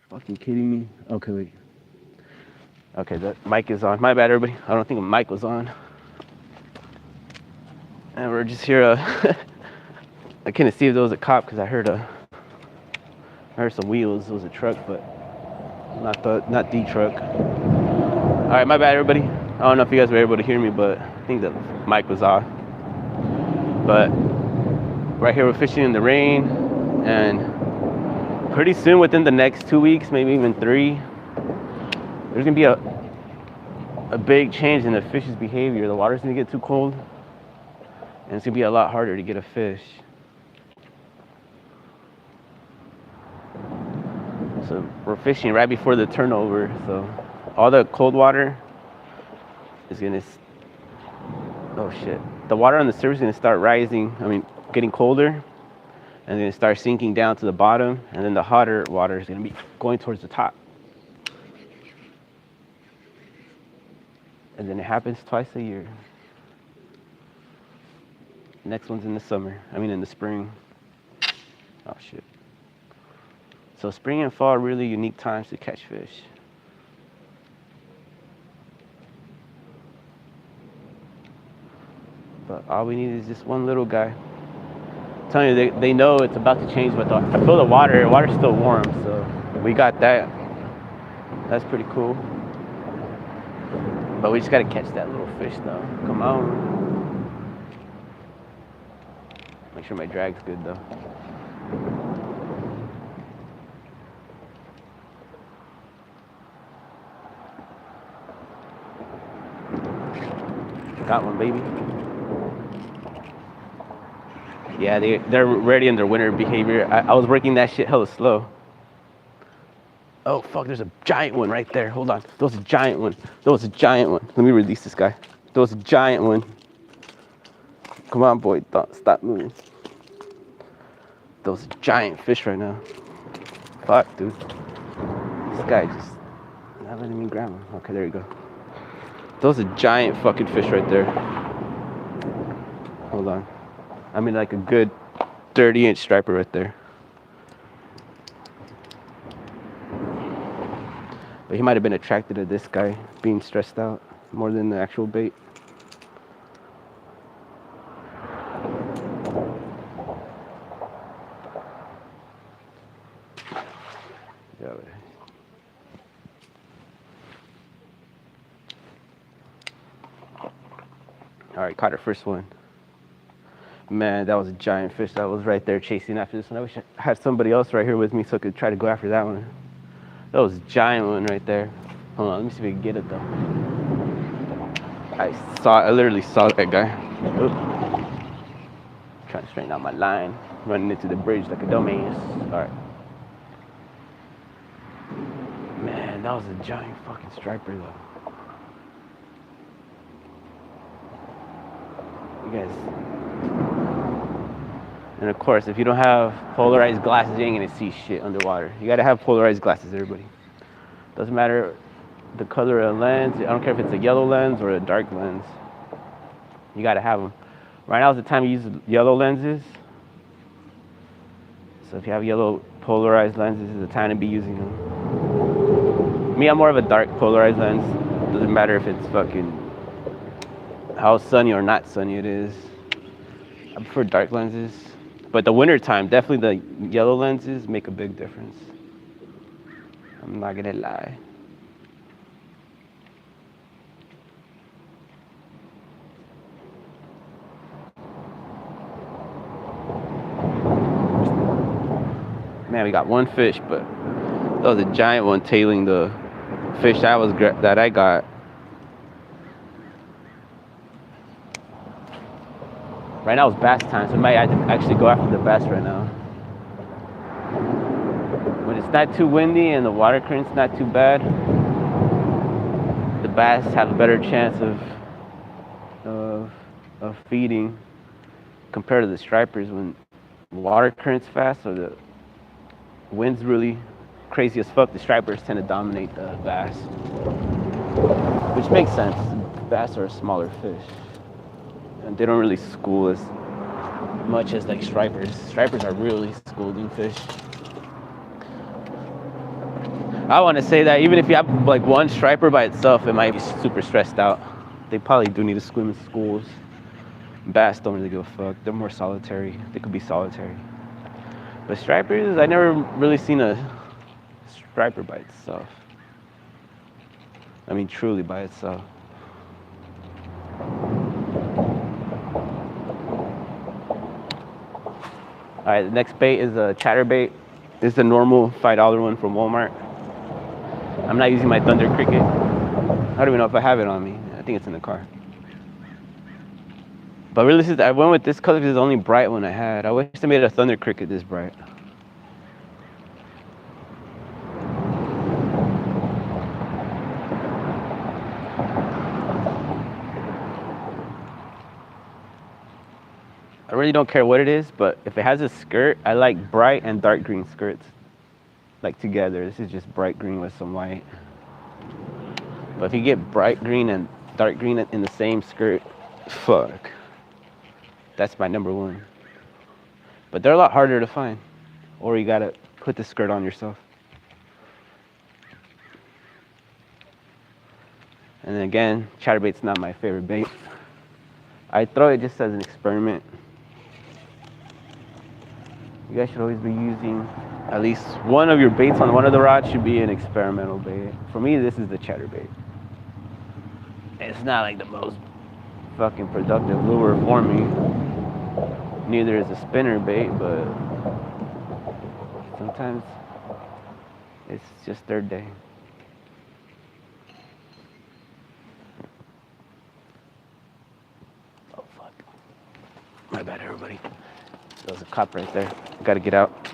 Fucking kidding me? Okay, wait. Okay, the mic is on. My bad, everybody. I don't think the mic was on. And we're just here. I couldn't see if there was a cop because I heard some wheels. It was a truck, but not the truck. All right, my bad, everybody. I don't know if you guys were able to hear me, but I think the mic was off. But right here, we're fishing in the rain, and pretty soon, within the next 2 weeks, maybe even 3, there's gonna be a big change in the fish's behavior. The water's gonna get too cold, and it's gonna be a lot harder to get a fish. So we're fishing right before the turnover, so all the cold water is gonna, oh shit. The water on the surface is gonna start rising, getting colder, and then gonna start sinking down to the bottom, and then the hotter water is gonna be going towards the top. And then it happens twice a year. Next one's in the summer, in the spring. Oh shit. So spring and fall are really unique times to catch fish. But all we need is just one little guy. I'm telling you, they know it's about to change, but I feel the water's still warm, so we got that. That's pretty cool. But we just gotta catch that little fish though. Come on. Make sure my drag's good though. Got one, baby. Yeah, they're ready in their winter behavior. I was working that shit hella slow. Oh fuck, there's a giant one right there. Hold on. There was a giant one. Let me release this guy. There was a giant one. Come on, boy. Don't stop moving. There was a giant fish right now. Fuck, dude. This guy just not letting me grab him. Okay, there you go. That was a giant fucking fish right there. Hold on. Like a good 30-inch striper right there. But he might have been attracted to this guy being stressed out more than the actual bait. Yeah. All right, caught our first one. Man, that was a giant fish that was right there chasing after this one. I wish I had somebody else right here with me so I could try to go after that one. That was a giant one right there. Hold on, let me see if we can get it though. I literally saw that guy. Oop. Trying to straighten out my line. Running into the bridge like a dumbass. All right. Man, that was a giant fucking striper though. You guys. And of course, if you don't have polarized glasses, you ain't gonna see shit underwater. You gotta have polarized glasses, everybody. Doesn't matter the color of the lens. I don't care if it's a yellow lens or a dark lens. You gotta have them. Right now is the time to use yellow lenses. So if you have yellow polarized lenses, this is the time to be using them. Me, I'm more of a dark polarized lens. Doesn't matter if it's fucking how sunny or not sunny it is. I prefer dark lenses. But the winter time, definitely the yellow lenses make a big difference. I'm not gonna lie. Man, we got one fish, but that was a giant one tailing the fish that I got. Right now it's bass time, so we might actually go after the bass right now. When it's not too windy and the water current's not too bad, the bass have a better chance of feeding compared to the stripers. When water current's fast or the wind's really crazy as fuck, the stripers tend to dominate the bass, which makes sense. Bass are a smaller fish. And they don't really school as much as like stripers. Stripers are really schooling fish. I want to say that even if you have like one striper by itself, it might be super stressed out. They probably do need to swim in schools. Bass don't really give a fuck. They're more solitary. They could be solitary. But stripers, I never really seen a striper by itself. I mean, truly by itself. All right, the next bait is a chatterbait. This is the normal $5 one from Walmart. I'm not using my Thunder Cricket. I don't even know if I have it on me. I think it's in the car. But really, I went with this color because it's the only bright one I had. I wish they made a Thunder Cricket this bright. I really don't care what it is, but if it has a skirt, I like bright and dark green skirts. Like together. This is just bright green with some white. But if you get bright green and dark green in the same skirt, fuck. That's my number one. But they're a lot harder to find. Or you gotta put the skirt on yourself. And then again, chatterbait's not my favorite bait. I throw it just as an experiment. You guys should always be using at least one of your baits on one of the rods should be an experimental bait. For me, this is the chatterbait. It's not like the most fucking productive lure for me. Neither is a spinner bait, but sometimes it's just their day. Oh fuck. My bad, everybody. There's a cop right there. Gotta get out.